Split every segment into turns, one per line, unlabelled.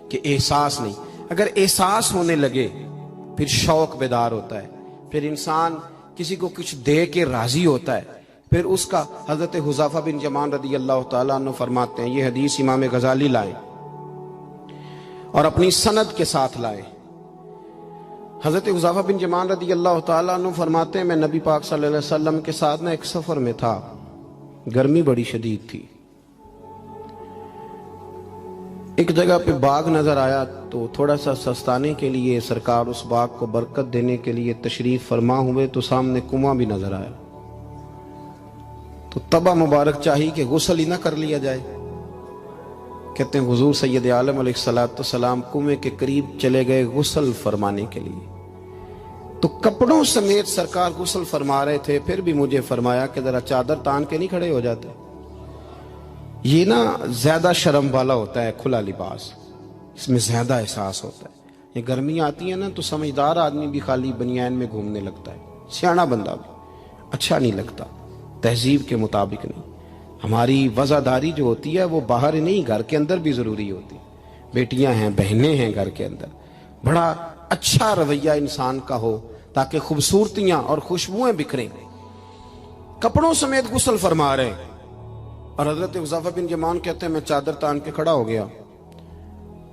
کہ احساس نہیں. اگر احساس ہونے لگے پھر شوق بیدار ہوتا ہے, پھر انسان کسی کو کچھ دے کے راضی ہوتا ہے, پھر اس کا. حضرت حذیفہ بن یمان رضی اللہ تعالیٰ عنہ فرماتے ہیں, یہ حدیث امام غزالی لائے اور اپنی سند کے ساتھ لائے. حضرت حذیفہ بن یمان رضی اللہ تعالیٰ عنہ فرماتے ہیں, میں نبی پاک صلی اللہ علیہ وسلم کے ساتھ ایک سفر میں تھا, گرمی بڑی شدید تھی. ایک جگہ پہ باغ نظر آیا تو تھوڑا سا سستانے کے لیے سرکار اس باغ کو برکت دینے کے لیے تشریف فرما ہوئے تو سامنے کنواں بھی نظر آیا. تو تبا مبارک چاہیے کہ غسل ہی نہ کر لیا جائے. کہتے ہیں حضور سید عالم علیہ السلام کنویں کے قریب چلے گئے غسل فرمانے کے لیے, تو کپڑوں سمیت سرکار غسل فرما رہے تھے. پھر بھی مجھے فرمایا کہ ذرا چادر تان کے نہیں کھڑے ہو جاتے. یہ نا زیادہ شرم والا ہوتا ہے کھلا لباس, اس میں زیادہ احساس ہوتا ہے. یہ گرمی آتی ہے نا تو سمجھدار آدمی بھی خالی بنیان میں گھومنے لگتا ہے, سیاںا بندہ بھی اچھا نہیں لگتا, تہذیب کے مطابق نہیں. ہماری وزاداری جو ہوتی ہے وہ باہر نہیں, گھر کے اندر بھی ضروری ہوتی. بیٹیاں ہیں, بہنیں ہیں گھر کے اندر, بڑا اچھا رویہ انسان کا ہو تاکہ خوبصورتیاں اور خوشبوئیں بکھریں. کپڑوں سمیت غسل فرما رہے ہیں اور حضرت حذیفہ بن یمان کہتے ہیں میں چادر تان کے کھڑا ہو گیا.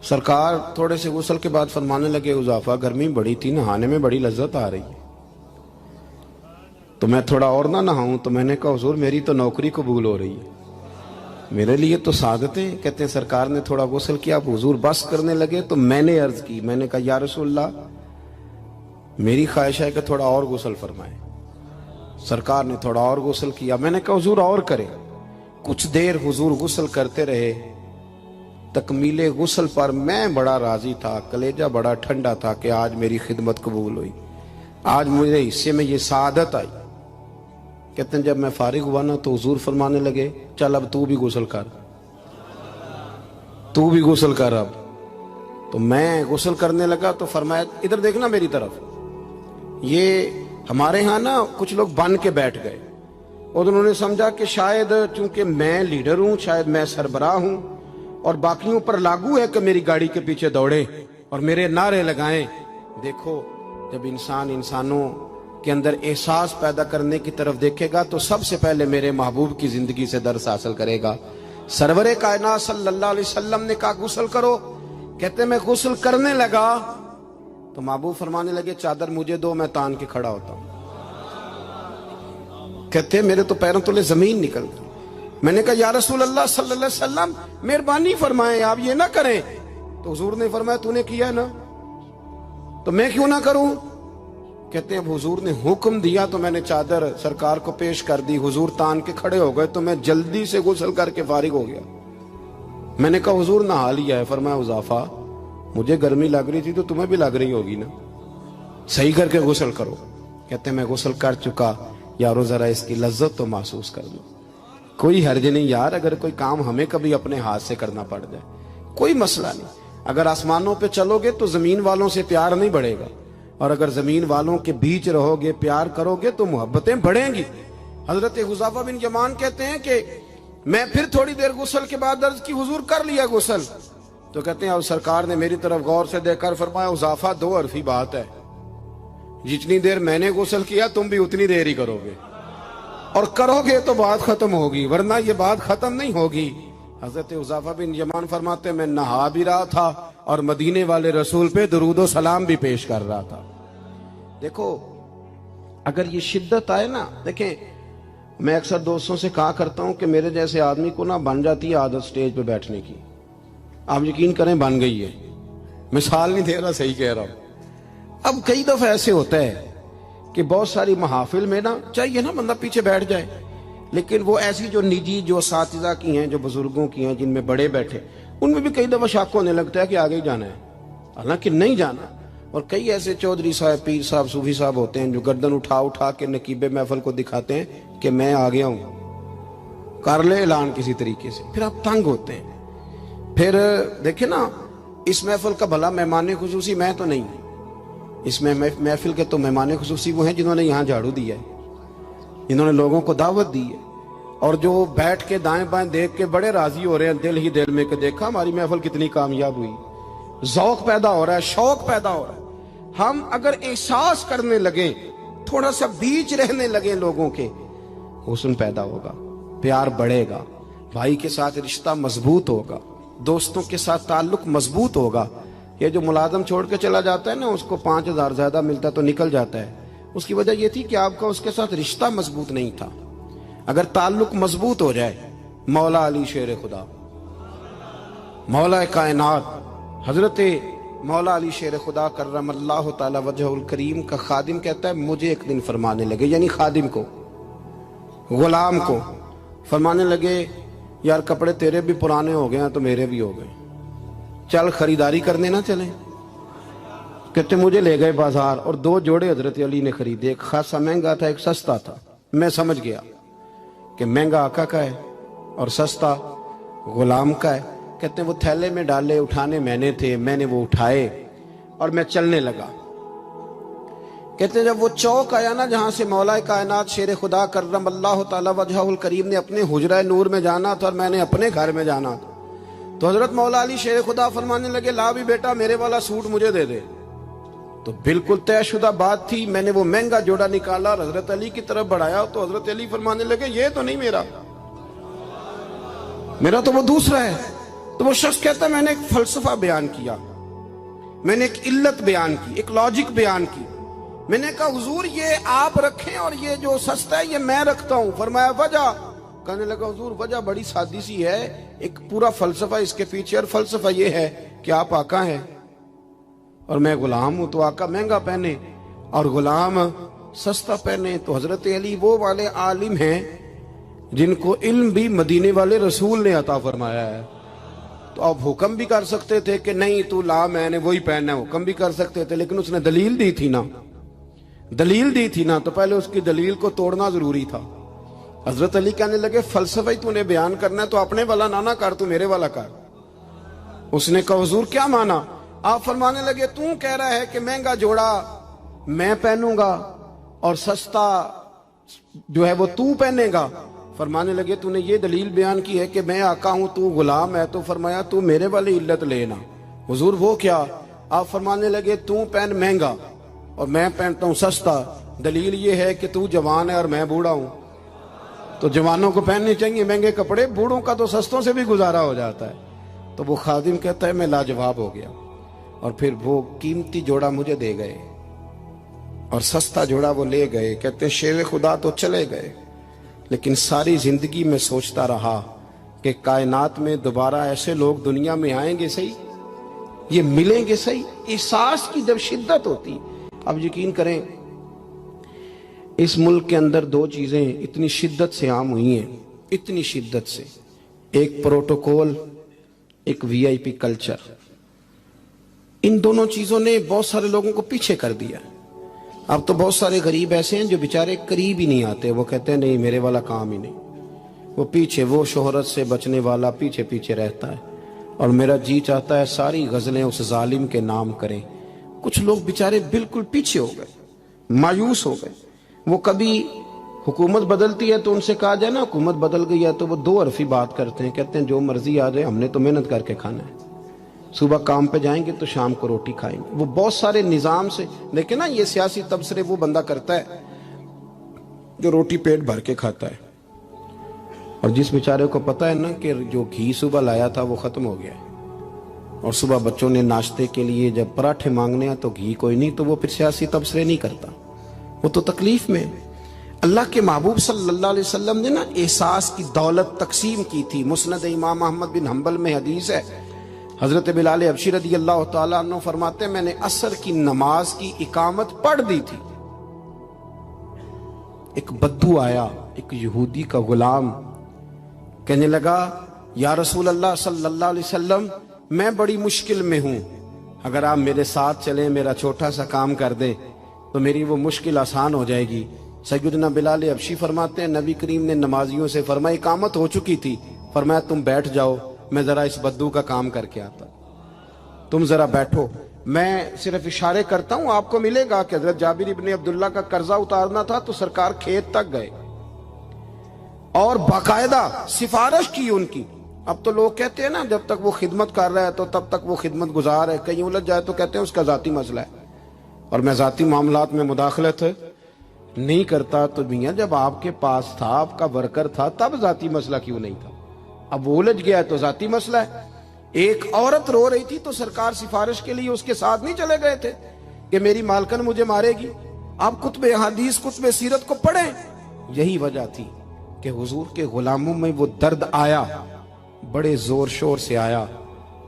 سرکار تھوڑے سے غسل کے بعد فرمانے لگے, حذیفہ گرمی بڑی تھی, نہانے میں بڑی لذت آ رہی ہے, تو میں تھوڑا اور نہ نہاؤں. تو میں نے کہا حضور میری تو نوکری قبول ہو رہی ہے, میرے لیے تو سعادتیں. کہتے ہیں سرکار نے تھوڑا غسل کیا, حضور بس کرنے لگے تو میں نے عرض کی, میں نے کہا یا رسول اللہ میری خواہش ہے کہ تھوڑا اور غسل فرمائیں. سرکار نے تھوڑا اور غسل کیا. میں نے کہا حضور اور کریں. کچھ دیر حضور غسل کرتے رہے. تکمیل غسل پر میں بڑا راضی تھا, کلیجہ بڑا ٹھنڈا تھا کہ آج میری خدمت قبول ہوئی, آج مجھے حصے میں یہ سعادت آئی. کہتے ہیں جب میں فارغ ہوا نا تو حضور فرمانے لگے چل اب تو بھی غسل کر, تو بھی غسل کر اب. تو میں غسل کرنے لگا تو فرمایا ادھر دیکھنا میری طرف. یہ ہمارے ہاں نا کچھ لوگ بن کے بیٹھ گئے اور انہوں نے سمجھا کہ شاید چونکہ میں لیڈر ہوں, شاید میں سربراہ ہوں اور باقیوں پر لاگو ہے کہ میری گاڑی کے پیچھے دوڑے اور میرے نعرے لگائیں. دیکھو جب انسان انسانوں کے اندر احساس پیدا کرنے کی طرف دیکھے گا تو سب سے پہلے میرے محبوب کی زندگی سے درس حاصل کرے گا. سرور کائنات صلی اللہ علیہ وسلم نے کہا غسل کرو. کہتے میں غسل کرنے لگا تو محبوب فرمانے لگے چادر مجھے دو, میں تان کے کھڑا ہوتا ہوں. کہتے میرے تو پیروں تلے زمین نکل گئی. میں نے کہا یا رسول اللہ صلی اللہ علیہ وسلم مہربانی فرمائیں آپ یہ نہ کریں. تو حضور نے فرمایا تو نے کیا نا تو میں کیوں نہ کروں. کہتے ہیں اب حضور نے حکم دیا تو میں نے چادر سرکار کو پیش کر دی. حضور تان کے کھڑے ہو گئے تو میں جلدی سے غسل کر کے فارغ ہو گیا. میں نے کہا حضور نہا لیا ہے. فرمایا حذیفہ مجھے گرمی لگ رہی تھی تو تمہیں بھی لگ رہی ہوگی نا, صحیح کر کے غسل کرو. کہتے ہیں میں غسل کر چکا, یارو ذرا اس کی لذت تو محسوس کر لو. کوئی حرج نہیں یار, اگر کوئی کام ہمیں کبھی اپنے ہاتھ سے کرنا پڑ جائے کوئی مسئلہ نہیں. اگر آسمانوں پہ چلو گے تو زمین والوں سے پیار نہیں بڑھے گا, اور اگر زمین والوں کے بیچ رہو گے پیار کرو گے تو محبتیں بڑھیں گی. حضرت حذیفہ بن یمان کہتے ہیں کہ میں پھر تھوڑی دیر غسل کے بعد عرض کی حضور کر لیا غسل. تو کہتے ہیں اب سرکار نے میری طرف غور سے دیکھ کر فرمایا حذیفہ دو حرفی بات ہے, جتنی دیر میں نے غسل کیا تم بھی اتنی دیر ہی کرو گے, اور کرو گے تو بات ختم ہوگی ورنہ یہ بات ختم نہیں ہوگی. حضرت حذیفہ بن یمان فرماتے میں نہا بھی رہا تھا اور مدینے والے رسول پہ درود و سلام بھی پیش کر رہا تھا. دیکھو اگر یہ شدت آئے نا, دیکھیں میں اکثر دوستوں سے کہا کرتا ہوں کہ میرے جیسے آدمی کو نا بن جاتی ہے عادت سٹیج پہ بیٹھنے کی. آپ یقین کریں بن گئی ہے, مثال نہیں دے رہا, صحیح کہہ رہا ہوں. اب کئی دفعہ ایسے ہوتا ہے کہ بہت ساری محافل میں نا چاہیے نا بندہ پیچھے بیٹھ جائے, لیکن وہ ایسی جو نجی جو اساتذہ کی ہیں, جو بزرگوں کی ہیں, جن میں بڑے بیٹھے, ان میں بھی کئی دفعہ شک ہونے لگتا ہے کہ آگے ہی جانا ہے, حالانکہ نہیں جانا. اور کئی ایسے چودھری صاحب, پیر صاحب, صوفی صاحب ہوتے ہیں جو گردن اٹھا اٹھا کے نقیب محفل کو دکھاتے ہیں کہ میں آ گیا ہوں, کر لے اعلان کسی طریقے سے. پھر آپ تنگ ہوتے ہیں. پھر دیکھیں نا اس محفل کا بھلا مہمان خصوصی میں تو نہیں, اس میں محفل کے تو مہمان خصوصی وہ ہیں جنہوں نے یہاں جھاڑو دیا ہے, جنہوں نے لوگوں کو دعوت دی ہے, اور جو بیٹھ کے دائیں بائیں دیکھ کے بڑے راضی ہو رہے ہیں دل ہی دل میں کہ دیکھا ہماری محفل کتنی کامیاب ہوئی. ذوق پیدا ہو رہا ہے، شوق پیدا ہو رہا ہے۔ ہم اگر احساس کرنے لگیں، تھوڑا سا بیچ رہنے لگیں لوگوں کے، حسن پیدا ہوگا، پیار بڑھے گا، بھائی کے ساتھ رشتہ مضبوط ہوگا، دوستوں کے ساتھ تعلق مضبوط ہوگا۔ یہ جو ملازم چھوڑ کے چلا جاتا ہے نا، اس کو 5,000 زیادہ ملتا تو نکل جاتا ہے، اس کی وجہ یہ تھی کہ آپ کا اس کے ساتھ رشتہ مضبوط نہیں تھا۔ اگر تعلق مضبوط ہو جائے، مولا علی شیر خدا، مولا کائنات حضرت مولا علی شیر خدا کرم اللہ تعالی وجہ الکریم کا خادم کہتا ہے، مجھے ایک دن فرمانے لگے، یعنی خادم کو، غلام کو فرمانے لگے، یار کپڑے تیرے بھی پرانے ہو گئے ہیں تو میرے بھی ہو گئے، چل خریداری کرنے نہ چلیں۔ کہتے مجھے لے گئے بازار اور 2 جوڑے حضرت علی نے خریدے، ایک خاصا مہنگا تھا، ایک سستا تھا۔ میں سمجھ گیا کہ مہنگا آقا کا ہے اور سستا غلام کا ہے۔ کہتے ہیں وہ تھیلے میں ڈالے، اٹھانے میں نے تھے، میں نے وہ اٹھائے اور میں چلنے لگا۔ کہتے ہیں جب وہ چوک آیا نا جہاں سے مولا کائنات شیر خدا کرم اللہ تعالی وجہ الکریم نے اپنے حجرہ نور میں جانا تھا اور میں نے اپنے گھر میں جانا تھا، تو حضرت مولا علی شیر خدا فرمانے لگے، لا بھی بیٹا میرے والا سوٹ مجھے دے دے۔ تو بالکل طے شدہ بات تھی، میں نے وہ مہنگا جوڑا نکالا اور حضرت علی کی طرف بڑھایا، تو حضرت علی فرمانے لگے، یہ تو نہیں میرا تو وہ دوسرا ہے۔ تو وہ شخص کہتا ہے میں نے ایک فلسفہ بیان کیا، میں نے ایک علت بیان کی، ایک لاجک بیان کی۔ میں نے کہا حضور یہ آپ رکھیں اور یہ جو سستا ہے یہ میں رکھتا ہوں۔ فرمایا وجہ؟ کہنے لگا حضور وجہ بڑی سادی سی ہے، ایک پورا فلسفہ اس کے پیچھے، اور فلسفہ یہ ہے کہ آپ آقا ہیں اور میں غلام ہوں، تو آقا مہنگا پہنے اور غلام سستا پہنے۔ تو حضرت علی وہ والے عالم ہیں جن کو علم بھی مدینے والے رسول نے عطا فرمایا ہے۔ تو آپ حکم بھی کر سکتے تھے کہ نہیں تو لا، میں نے وہی پہننا ہے، حکم بھی کر سکتے تھے، لیکن اس نے دلیل دی تھی نا، دلیل دی تھی نا، تو پہلے اس کی دلیل کو توڑنا ضروری تھا۔ حضرت علی کہنے لگے فلسفہ ہی تو نے بیان کرنا ہے تو اپنے والا نہ کر، تو میرے والا کر۔ اس نے کہا حضور کیا مانا؟ آپ فرمانے لگے تو کہہ رہا ہے کہ مہنگا جوڑا میں پہنوں گا اور سستا جو ہے وہ تو پہنے گا۔ فرمانے لگے تو نے یہ دلیل بیان کی ہے کہ میں آقا ہوں تو غلام ہے، تو فرمایا تو میرے والی علت لینا۔ حضور وہ کیا؟ آپ فرمانے لگے تو پہن مہنگا اور میں پہنتا ہوں سستا، دلیل یہ ہے کہ تو جوان ہے اور میں بوڑھا ہوں، تو جوانوں کو پہننے چاہیے مہنگے کپڑے، بوڑھوں کا تو سستوں سے بھی گزارا ہو جاتا ہے۔ تو وہ خادم کہتا ہے میں لاجواب ہو گیا، اور پھر وہ قیمتی جوڑا مجھے دے گئے اور سستا جوڑا وہ لے گئے۔ کہتے ہیں شیر خدا تو چلے گئے، لیکن ساری زندگی میں سوچتا رہا کہ کائنات میں دوبارہ ایسے لوگ دنیا میں آئیں گے صحیح، یہ ملیں گے صحیح۔ احساس کی جب شدت ہوتی، اب یقین کریں اس ملک کے اندر 2 چیزیں اتنی شدت سے عام ہوئی ہیں، اتنی شدت سے، ایک پروٹوکول، ایک وی آئی پی کلچر۔ ان دونوں چیزوں نے بہت سارے لوگوں کو پیچھے کر دیا۔ اب تو بہت سارے غریب ایسے ہیں جو بیچارے قریب ہی نہیں آتے، وہ کہتے ہیں نہیں میرے والا کام ہی نہیں، وہ پیچھے، وہ شہرت سے بچنے والا پیچھے پیچھے رہتا ہے، اور میرا جی چاہتا ہے ساری غزلیں اس ظالم کے نام کریں۔ کچھ لوگ بیچارے بالکل پیچھے ہو گئے، مایوس ہو گئے۔ وہ کبھی حکومت بدلتی ہے تو ان سے کہا جائے نا حکومت بدل گئی ہے، تو وہ 2 حرفی بات کرتے ہیں، کہتے ہیں جو مرضی آ جائے ہم نے تو محنت کر کے کھانا ہے، صبح کام پہ جائیں گے تو شام کو روٹی کھائیں گے۔ وہ بہت سارے نظام سے دیکھیں نا، یہ سیاسی تبصرے وہ بندہ کرتا ہے جو روٹی پیٹ بھر کے کھاتا ہے، اور جس بیچارے کو پتا ہے نا کہ جو گھی صبح لایا تھا وہ ختم ہو گیا ہے، اور صبح بچوں نے ناشتے کے لیے جب پراٹھے مانگنے ہیں تو گھی کوئی نہیں، تو وہ پھر سیاسی تبصرے نہیں کرتا، وہ تو تکلیف میں۔ اللہ کے محبوب صلی اللہ علیہ وسلم نے نا احساس کی دولت تقسیم کی تھی۔ مسند امام احمد بن حنبل میں حدیث ہے، حضرت بلال حبشی رضی اللہ تعالیٰ عنہ فرماتے ہیں میں نے عصر کی نماز کی اقامت پڑھ دی تھی، ایک بدو آیا، ایک یہودی کا غلام، کہنے لگا یا رسول اللہ صلی اللہ علیہ وسلم میں بڑی مشکل میں ہوں، اگر آپ میرے ساتھ چلیں، میرا چھوٹا سا کام کر دیں تو میری وہ مشکل آسان ہو جائے گی۔ سیدنا بلال حبشی فرماتے ہیں نبی کریم نے نمازیوں سے فرمایا اقامت ہو چکی تھی، فرمایا تم بیٹھ جاؤ، میں ذرا اس بدو کا کام کر کے آتا، تم ذرا بیٹھو، میں صرف اشارے کرتا ہوں، آپ کو ملے گا کہ حضرت جابر ابن عبداللہ کا قرضہ اتارنا تھا تو سرکار کھیت تک گئے اور باقاعدہ سفارش کی ان کی، اب تو لوگ کہتے ہیں نا جب تک وہ خدمت کر رہا ہے تو تب تک وہ خدمت گزار ہے، کہیں الجھ جائے تو کہتے ہیں اس کا ذاتی مسئلہ ہے، اور میں ذاتی معاملات میں مداخلت نہیں کرتا۔ تو میاں جب آپ کے پاس تھا، آپ کا ورکر تھا، تب ذاتی مسئلہ کیوں نہیں تھا؟ اب وہ الجھ گیا ہے تو ذاتی مسئلہ ہے۔ ایک عورت رو رہی تھی تو سرکار سفارش کے لیے اس کے ساتھ نہیں چلے گئے تھے کہ میری مالکن مجھے مارے گی؟ آپ کتب حدیث کتب سیرت کو پڑھیں۔ یہی وجہ تھی کہ حضور کے غلاموں میں وہ درد آیا، بڑے زور شور سے آیا۔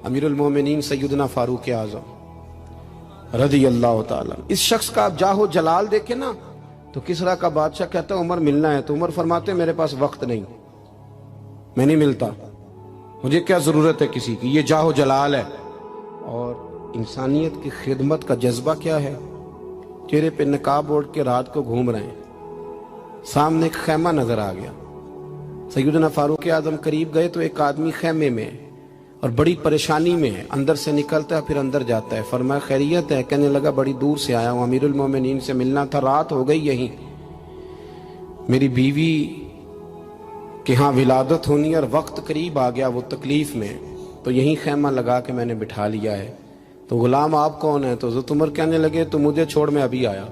امیر المومنین سیدنا فاروق اعظم رضی اللہ تعالیٰ، اس شخص کا آپ جاہ و جلال دیکھیں نا تو کسرا کا بادشاہ کہتا ہے عمر ملنا ہے، تو عمر فرماتے میرے پاس وقت نہیں، میں نہیں ملتا، مجھے کیا ضرورت ہے کسی کی، یہ جاہ و جلال ہے۔ اور انسانیت کی خدمت کا جذبہ کیا ہے؟ چہرے پہ نقاب اوڑھ کے رات کو گھوم رہے ہیں، سامنے ایک خیمہ نظر آ گیا، سیدنا فاروق اعظم قریب گئے تو ایک آدمی خیمے میں ہے اور بڑی پریشانی میں ہے، اندر سے نکلتا ہے پھر اندر جاتا ہے۔ فرمایا خیریت ہے؟ کہنے لگا بڑی دور سے آیا ہوں، امیر المومنین سے ملنا تھا، رات ہو گئی، یہیں میری بیوی کہ ہاں ولادت ہونی اور وقت قریب آ گیا، وہ تکلیف میں، تو یہیں خیمہ لگا کے میں نے بٹھا لیا ہے۔ تو غلام آپ کون ہیں؟ تو حضرت عمر کہنے لگے تو مجھے چھوڑ میں ابھی آیا۔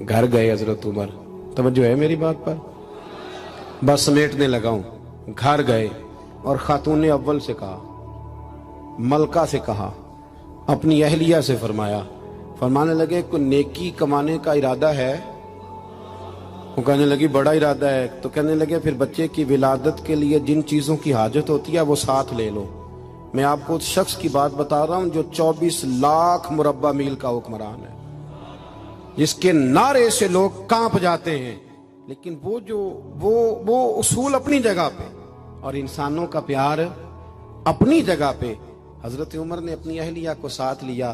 گھر گئے حضرت عمر، توجہ ہے میری بات پر؟ بس سمیٹنے لگا ہوں۔ گھر گئے اور خاتون اول سے کہا، ملکہ سے کہا، اپنی اہلیہ سے فرمایا، فرمانے لگے کوئی نیکی کمانے کا ارادہ ہے؟ وہ کہنے لگی بڑا ارادہ ہے۔ تو کہنے لگے پھر بچے کی ولادت کے لیے جن چیزوں کی حاجت ہوتی ہے وہ ساتھ لے لو۔ میں آپ کو اس شخص کی بات بتا رہا ہوں جو 24 لاکھ مربع میل کا حکمران ہے، جس کے نعرے سے لوگ کانپ جاتے ہیں، لیکن وہ اصول اپنی جگہ پہ اور انسانوں کا پیار اپنی جگہ پہ۔ حضرت عمر نے اپنی اہلیہ کو ساتھ لیا،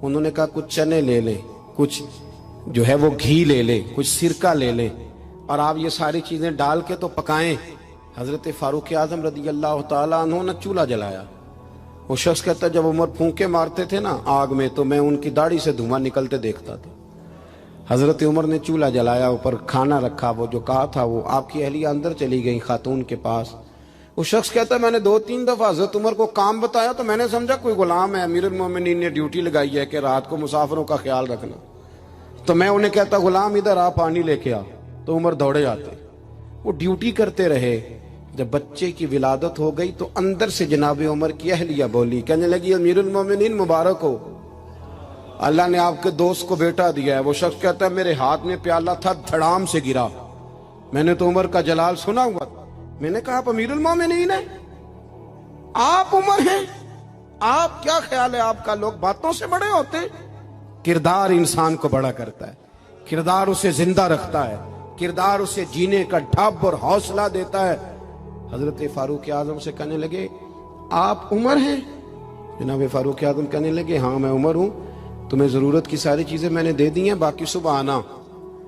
انہوں نے کہا کچھ چنے لے لیں، کچھ جو ہے وہ گھی لے لیں، کچھ سرکہ لے لیں، اور آپ یہ ساری چیزیں ڈال کے تو پکائیں۔ حضرت فاروق اعظم رضی اللہ تعالیٰ عنہ نے چولہا جلایا۔ وہ شخص کہتا ہے جب عمر پھونکے مارتے تھے نا آگ میں تو میں ان کی داڑھی سے دھواں نکلتے دیکھتا تھا۔ حضرت عمر نے چولہا جلایا، اوپر کھانا رکھا، وہ جو کہا تھا وہ آپ کی اہلیہ اندر چلی گئی خاتون کے پاس۔ وہ شخص کہتا ہے میں نے 2-3 دفعہ حضرت عمر کو کام بتایا تو میں نے سمجھا کوئی غلام ہے، امیر المومنین نے ڈیوٹی لگائی ہے کہ رات کو مسافروں کا خیال رکھنا، تو میں انہیں کہتا غلام ادھر آ پانی لے کے آ، تو عمر دوڑے آتے، وہ ڈیوٹی کرتے رہے۔ جب بچے کی ولادت ہو گئی تو اندر سے جناب عمر کی اہلیہ بولی، کہنے لگی امیر المومنین مبارک ہو، اللہ نے آپ کے دوست کو بیٹا دیا ہے۔ وہ شخص کہتا ہے میرے ہاتھ میں پیالہ تھا، دھڑام سے گرا، میں نے تو عمر کا جلال سنا ہوا، میں نے کہا آپ امیر المومنین ہیں، آپ عمر ہیں، آپ کیا خیال ہے آپ کا؟ لوگ باتوں سے بڑے ہوتے ہیں، کردار انسان کو بڑا کرتا ہے، کردار اسے زندہ رکھتا ہے، کردار اسے جینے کا ڈھب اور حوصلہ دیتا ہے۔ حضرت فاروق اعظم سے کہنے لگے آپ عمر ہیں؟ جناب فاروق اعظم کہنے لگے ہاں میں عمر ہوں، تمہیں ضرورت کی ساری چیزیں میں نے دے دی ہیں، باقی صبح آنا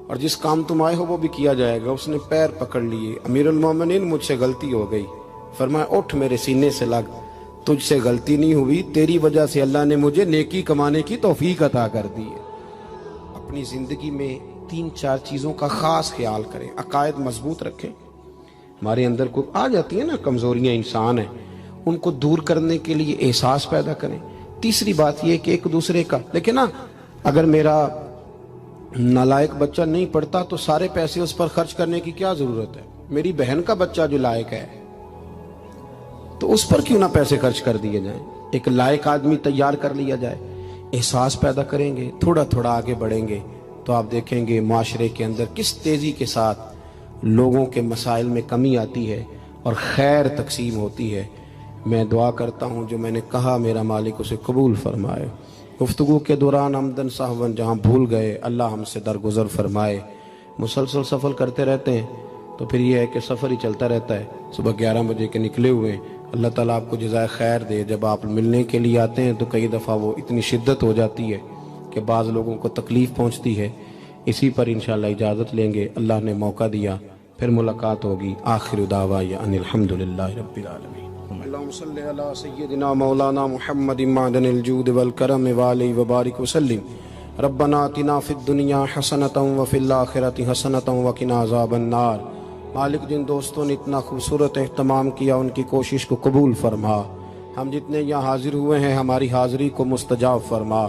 اور جس کام تم آئے ہو وہ بھی کیا جائے گا۔ اس نے پیر پکڑ لیے، امیر المومنین مجھ سے غلطی ہو گئی۔ فرمایا اٹھ میرے سینے سے لگ، تجھ سے غلطی نہیں ہوئی، تیری وجہ سے اللہ نے مجھے نیکی کمانے کی توفیق عطا کر دی ہے۔ اپنی زندگی میں 3-4 چیزوں کا خاص خیال کریں، عقائد مضبوط رکھیں۔ ہمارے اندر کو آ جاتی ہیں نا کمزوریاں، انسان ہیں، ان کو دور کرنے کے لیے احساس پیدا کریں۔ تیسری بات یہ کہ ایک دوسرے کا، لیکن نا اگر میرا نالائق بچہ نہیں پڑھتا تو سارے پیسے اس پر خرچ کرنے کی کیا ضرورت ہے؟ میری بہن کا بچہ جو لائق ہے تو اس پر کیوں نہ پیسے خرچ کر دیے جائیں، ایک لائق آدمی تیار کر لیا جائے۔ احساس پیدا کریں گے، تھوڑا تھوڑا آگے بڑھیں گے تو آپ دیکھیں گے معاشرے کے اندر کس تیزی کے ساتھ لوگوں کے مسائل میں کمی آتی ہے اور خیر تقسیم ہوتی ہے۔ میں دعا کرتا ہوں جو میں نے کہا میرا مالک اسے قبول فرمائے۔ گفتگو کے دوران عمدن سہون جہاں بھول گئے اللہ ہم سے درگزر فرمائے۔ مسلسل سفر کرتے رہتے ہیں تو پھر یہ ہے کہ سفر ہی چلتا رہتا ہے۔ صبح 11 بجے کے نکلے ہوئے، اللہ تعالیٰ آپ کو جزائے خیر دے۔ جب آپ ملنے کے لیے آتے ہیں تو کئی دفعہ وہ اتنی شدت ہو جاتی ہے کہ بعض لوگوں کو تکلیف پہنچتی ہے۔ اسی پر انشاءاللہ اجازت لیں گے، اللہ نے موقع دیا، پھر ملاقات ہوگی۔ آخر دعوانا ان الحمدللہ رب العالمین۔ اللہم صلی علی سیدنا مولانا محمد معدن الجود والکرم وآلہ وبارک وسلم۔ ربنا آتنا فی الدنیا حسنۃ وفی الآخرۃ حسنۃ وقنا عذاب النار۔ مالک جن دوستوں نے اتنا خوبصورت اہتمام کیا ان کی کوشش کو قبول فرما، ہم جتنے یہاں حاضر ہوئے ہیں ہماری حاضری کو مستجاب فرما۔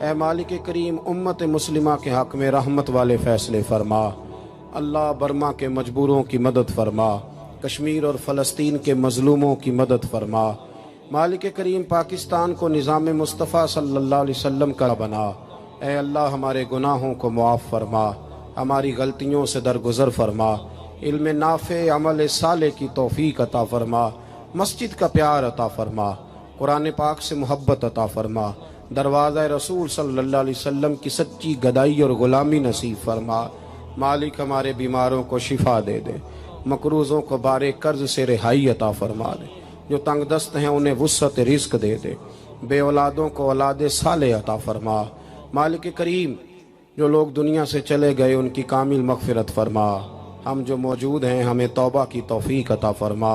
اے مالک کریم امت مسلمہ کے حق میں رحمت والے فیصلے فرما۔ اللہ برما کے مجبوروں کی مدد فرما، کشمیر اور فلسطین کے مظلوموں کی مدد فرما۔ مالک کریم پاکستان کو نظام مصطفیٰ صلی اللہ علیہ وسلم کا بنا۔ اے اللہ ہمارے گناہوں کو معاف فرما، ہماری غلطیوں سے درگزر فرما، علم نافع عمل صالح کی توفیق عطا فرما، مسجد کا پیار عطا فرما، قرآن پاک سے محبت عطا فرما، دروازہ رسول صلی اللہ علیہ وسلم کی سچی گدائی اور غلامی نصیب فرما۔ مالک ہمارے بیماروں کو شفا دے دے، مقروضوں کو بارے قرض سے رہائی عطا فرما دے، جو تنگ دست ہیں انہیں وسعت رزق دے دے، بے اولادوں کو اولاد صالح عطا فرما۔ مالک کریم جو لوگ دنیا سے چلے گئے ان کی کامل مغفرت فرما، ہم جو موجود ہیں ہمیں توبہ کی توفیق عطا فرما،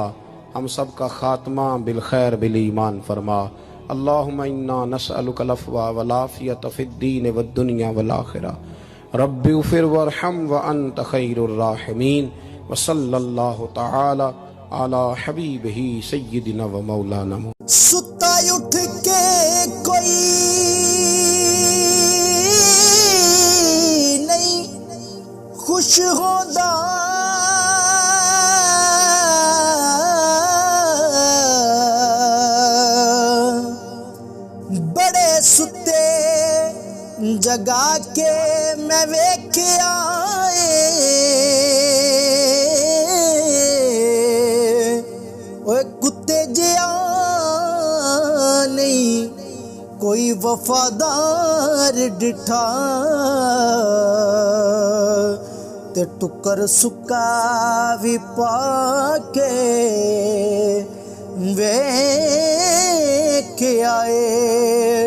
ہم سب کا خاتمہ بالخیر بالایمان فرما۔ اللہم انا نسألک العفو والعافیۃ فی الدین والدنیا والآخرہ، رب اغفر وارحم وانت خیر الراحمین، وصلی اللہ تعالی علی حبیبہ سیدنا و مولانا۔
ستا اٹھ کے کوئی نہیں خوش ہوندا، بڑے ستے جگا کے میں ویکھیا اوے کتے جیا نہیں کوئی وفادار ڈٹھا، تے ٹکر سکا بھی پا کے ویکھ آئے۔